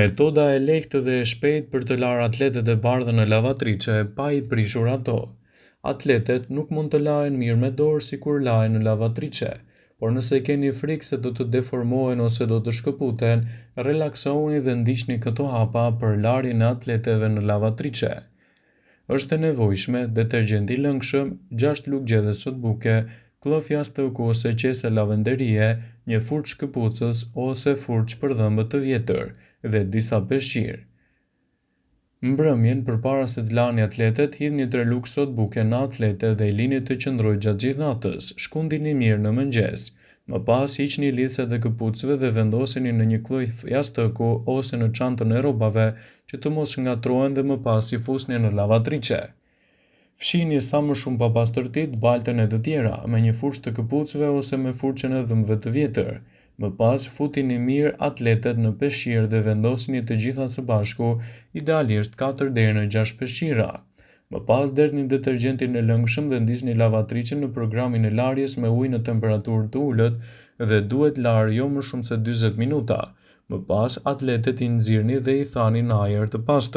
Metoda e lehtë dhe e shpejtë për të larë atletët e bardhë në lavatriçe pa i prishur ato. Atletët nuk mund të lahen mirë me dorë si kur lahen në lavatriçe, por nëse keni frikë se do të deformohen ose do të shkëputen, relaksohuni dhe ndiqni këto hapa për larjen e atletëve në lavatriçe. Është e nevojshme detergjent i lëngshëm, 6 lugë gjedhës së buke, kloth jastëku ose qese lavenderie, një furçë shkëpucës ose furçë për dhëmbë të vjetër dhe disa peshqir. Mbrëmjen, përpara se të lani atletët, hidhni 3 lugë sot buke në atlete dhe i lini të qëndrojë gjatë gjithë natës. Shkundini mirë në mëngjes. Më pas hiqni lidhset e këpucëve dhe vendosini në një kloth jastëku ose në çantën e rrobave që të mos shngatrohen dhe më pas i fusni në lavatriçe. Fshini sa më shumë papastërtitë baltën e të tjera me një furçë të këpucëve ose me furçën e dhëmbëve të vjetër. Më pas futini mirë atletët në peshqir dhe vendosini të gjitha së bashku, idealisht 4 deri në 6 peshqira. Më pas derdhni detergjentin e lëngshëm dhe ndisni lavatriçen në programin e larjes me ujë në temperaturë të ulët dhe duhet larë jo më shumë se 40 minuta. Më pas atletët i nxirrni dhe i thani në ajër të pastër.